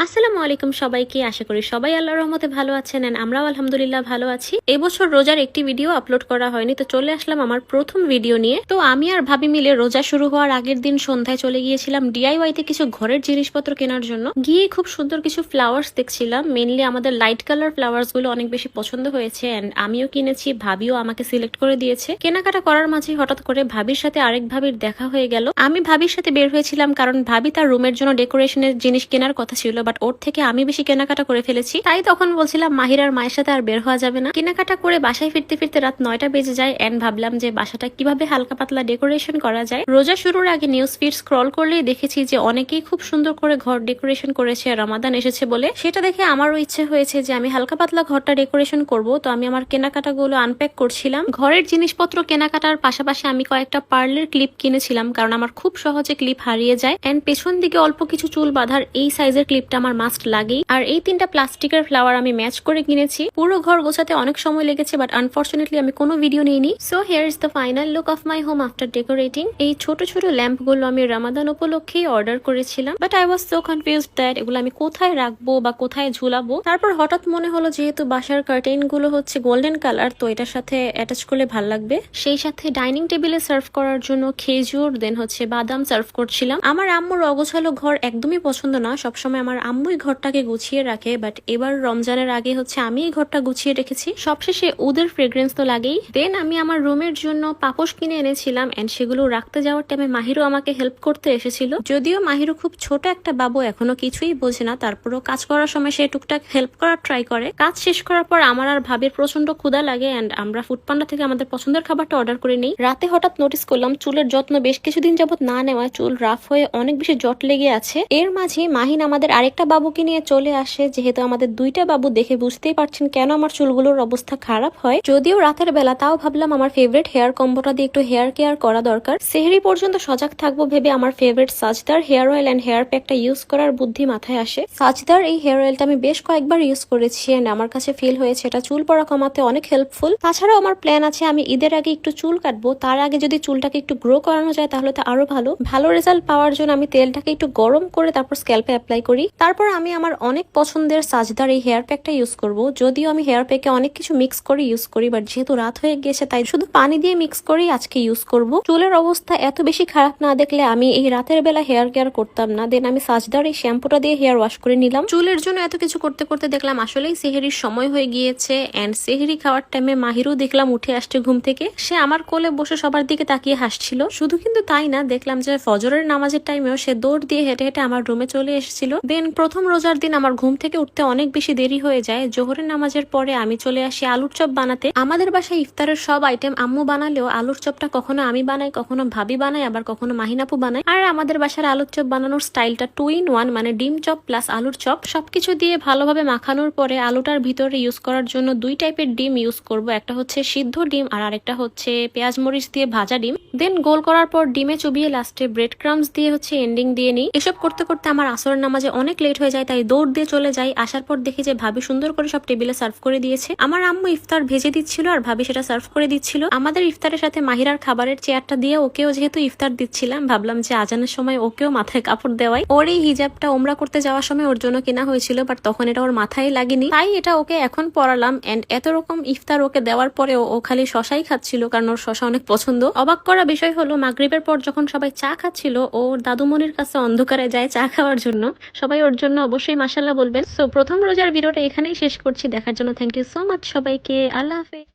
আসসালামু আলাইকুম সবাইকে। আশা করি সবাই আল্লাহর রহমতে ভালো আছেন এন্ড আমরাও আলহামদুলিল্লাহ ভালো আছি। এবছর রোজার একটি ভিডিও আপলোড করা হয়নি, তো চলে আসলাম আমার প্রথম ভিডিও নিয়ে। তো আমি আর ভাবি মিলে রোজা শুরু হওয়ার আগের দিন সন্ধ্যায় চলে গিয়েছিলাম ডিআইওয়াই তে কিছু ঘরের জিনিসপত্র কেনার জন্য। গিয়ে খুব সুন্দর কিছু ফ্লাওয়ার্স দেখছিলাম, মেইনলি আমাদের লাইট কালার ফ্লাওয়ার্স গুলো অনেক বেশি পছন্দ হয়েছে এন্ড আমিও কিনেছি, ভাবিও আমাকে সিলেক্ট করে দিয়েছে। কেনাকাটা করার মাঝে হঠাৎ করে ভাবির সাথে আরেক ভাবির দেখা হয়ে গেল। আমি ভাবির সাথে বের হয়েছিলাম কারণ ভাবি তার রুমের জন্য ডেকোরেশনের জিনিস কেনার কথা ছিল, বাট ওর থেকে আমি বেশি কেনাকাটা করে ফেলেছি। তাই তখন বলছিলাম মাহিরার মায়ের সাথে আর বের হওয়া যাবে না। কেনাকাটা করে বাসায় ফিরতে ফিরতে রাত 9টা বেজে যায় এন্ড ভাবলাম যে বাসাটা কিভাবে হালকা পাতলা ডেকোরেশন করা যায়। রোজা শুরুর আগে নিউজ ফিড স্ক্রল করলেই দেখেছি যে অনেকেই খুব সুন্দর করে ঘর ডেকোরেশন করেছে রমাদান এসেছে বলে। সেটা দেখে আমারও ইচ্ছে হয়েছে যে আমি হালকা পাতলা ঘরটা ডেকোরেশন করব। তো আমি আমার কেনাকাটা গুলো আনপ্যাক করছিলাম। ঘরের জিনিসপত্র কেনাকাটার পাশাপাশি আমি কয়েকটা পার্লের ক্লিপ কিনেছিলাম কারণ আমার খুব সহজে ক্লিপ হারিয়ে যায় এন্ড পেছন দিকে অল্প কিছু চুল বাঁধার এই সাইজের ক্লিপটা আমার মাস্ট লাগেই। আর এই 3টা প্লাস্টিকের ফ্লাওয়ার আমি ম্যাচ করে কিনেছি। পুরো ঘর গোছাতে অনেক সময় লেগেছে, বাট আনফরচুনেটলি আমি কোনো ভিডিও নিইনি। So here is the final look of my home after decorating. এই ছোট ছোট ল্যাম্প গুলো আমি রমাদান উপলক্ষেই অর্ডার করেছিলাম, but I was so confused that এগুলো আমি কোথায় রাখবো বা কোথায় ঝুলাবো। তারপর হঠাৎ মনে হলো যেহেতু বাসার কার্টেন গুলো হচ্ছে গোল্ডেন কালার, তো এটার সাথে অ্যাটাচ করলে ভাল লাগবে। সেই সাথে ডাইনিং টেবিলে সার্ভ করার জন্য খেজুর দেন হচ্ছে বাদাম সার্ভ করছিলাম। আমার আম্মুর অগোছালো ঘর একদমই পছন্দ না, সবসময় আমার আম্মুই ঘরটাকে গুছিয়ে রাখে, বাট এবার রমজানের আগে হচ্ছে আমি এই ঘরটা গুছিয়ে রেখেছি। সবশেষে ওদের ফ্রেগ্রেন্স তো লাগেই। দেন আমি আমার রুমের জন্য পাপোশ কিনে এনেছিলাম এন্ড সেগুলো রাখতে যাওয়ার টাইমে মাহিরও আমাকে হেল্প করতে এসেছিল। যদিও মাহিরও খুব ছোট একটা বাবু, এখনো কিছুই বোঝে না, তারপরও কাজ করার সময় সে টুকটাক হেল্প করার ট্রাই করে। কাজ শেষ করার পর আমার আর ভাবির প্রচন্ড ক্ষুধা লাগে এন্ড আমরা ফুডপান্ডা থেকে আমাদের পছন্দের খাবারটা অর্ডার করে নিই। রাতে হঠাৎ নোটিস করলাম চুলের যত্ন বেশ কিছুদিন যাবত না নেওয়ায় চুল রাফ হয়ে অনেক বেশি জট লেগে আছে। এর মাঝে মাহিন আমাদের আরেকটা বাবুকে নিয়ে চলে আসে। যেহেতু আমাদের 2টা বাবু, দেখে বুঝতেই পারছেন কেন আমার চুলগুলোর অবস্থা খারাপ হয়। যদিও রাতের বেলা, তাও ভাবলাম আমার ফেভারিট হেয়ার কম্বোটা দিয়ে একটু হেয়ার কেয়ার করা দরকার। সেহরি পর্যন্ত সজাগ থাকবো ভেবে আমার ফেভারিট সাজদার হেয়ার অয়েল এন্ড হেয়ার প্যাকটা ইউজ করার বুদ্ধি মাথায় আসে। সাজদার এই হেয়ার অয়েলটা আমি বেশ কয়েকবার ইউজ করেছি এন্ড আমার কাছে ফিল হয়েছে এটা চুল পড়া কমাতে অনেক হেল্পফুল। তাছাড়াও আমার প্ল্যান আছে আমি ঈদের আগে একটু চুল কাটবো, তার আগে যদি চুলটাকে একটু গ্রো করানো যায় তাহলে তো আরো ভালো রেজাল্ট পাওয়ার জন্য আমি তেলটাকে একটু গরম করে তারপর স্ক্যাল্পে অ্যাপ্লাই করি। তারপর আমি আমার অনেক পছন্দের সাজদার এই হেয়ার প্যাকটা ইউজ করব। যদিও আমি হেয়ার প্যাকে অনেক কিছু মিক্স করে ইউজ করি, বাট যেহেতু রাত হয়ে গেছে তাই শুধু পানি দিয়ে মিক্স করেই আজকে ইউজ করব। চুলের অবস্থা এত বেশি খারাপ না দেখলে আমি এই রাতের বেলা হেয়ার কেয়ার করতাম না। দেন আমি সাজদার এই শ্যাম্পুটা দিয়ে হেয়ার ওয়াশ করে নিলাম। চুলের জন্য এত কিছু করতে করতে দেখলাম আসলেই সেহরির সময় হয়ে গিয়েছে এন্ড সেহরি খাওয়ার টাইমে মাহিরও দেখলাম উঠে আসছে ঘুম থেকে। সে আমার কোলে বসে সবার দিকে তাকিয়ে হাসছিল। শুধু কিন্তু তাই না, দেখলাম যে ফজরের নামাজের টাইমেও সে দৌড় দিয়ে হেঁটে হেঁটে আমার রুমে চলে এসেছিল। দেন প্রথম রোজার দিন আমার ঘুম থেকে উঠতে অনেক বেশি দেরি হয়ে যায়। জোহরের নামাজের পরে আমি চলে আসি আলুর চপ বানাতে। আমাদের বাসায় ইফতারের সব আইটেম আম্মু বানালেও আলুর চপটা কখনো আমি বানাই, কখনো ভাবি বানাই, আবার কখনো মাহিনাপু বানাই। আর আমাদের বাসার আলুর চপ বানানোর স্টাইলটা 2 in 1, মানে ডিম চপ প্লাস আলুর চপ। সবকিছু দিয়ে ভালোভাবে মাখানোর পরে আলুটার ভিতরে ইউজ করার জন্য 2 টাইপের ডিম ইউজ করব। একটা হচ্ছে সিদ্ধ ডিম আর আরেকটা হচ্ছে পেঁয়াজ মরিচ দিয়ে ভাজা ডিম। দেন গোল করার পর ডিমে চুবিয়ে লাস্টে ব্রেড ক্রামস দিয়ে হচ্ছে এন্ডিং দিয়ে নিই। এসব করতে করতে আমার আসরের নামাজে অনেক লেট হয়ে যায়, তাই দৌড় দিয়ে চলে যাই। আসার পর দেখি যে ভাবি সুন্দর করে সব টেবিলে সার্ভ করে দিয়েছে। আমার আম্মু ইফতার ভেজে দিচ্ছিল আর ভাবি সেটা সার্ভ করে দিচ্ছিল। আমাদের ইফতারের সাথে মাহিরার খাবারের চেয়ারটা দিয়ে ওকেও যেহেতু ইফতার দিচ্ছিলাম, ভাবলাম যে আজানের সময় ওকেও মাথায় কাপড় দেওয়াই। ওর এই হিজাবটা ওমরা করতে যাওয়ার সময় ওর জন্য কেনা হয়েছিল, বাট তখন এটা ওর মাথায় লাগেনি, তাই এটা ওকে এখন পরালাম। এন্ড এত রকম ইফতার ওকে দেওয়ার পরেও ও খালি শশাই খাচ্ছিল কারণ ওর শশা অনেক পছন্দ। অবাক করা বিষয় হলো মাগরিবের পর যখন সবাই চা খাচ্ছিল, ওর দাদুমণির কাছে অন্ধকারে যায় চা খাওয়ার জন্য। সবাই ওর জন্য অবশ্যই মাশাআল্লাহ বলবেন। সো প্রথম রোজার ভিডিওটা এখানেই শেষ করছি। দেখার জন্য থ্যাংক ইউ সো মাচ সবাইকে। আল্লাহ হাফেজ।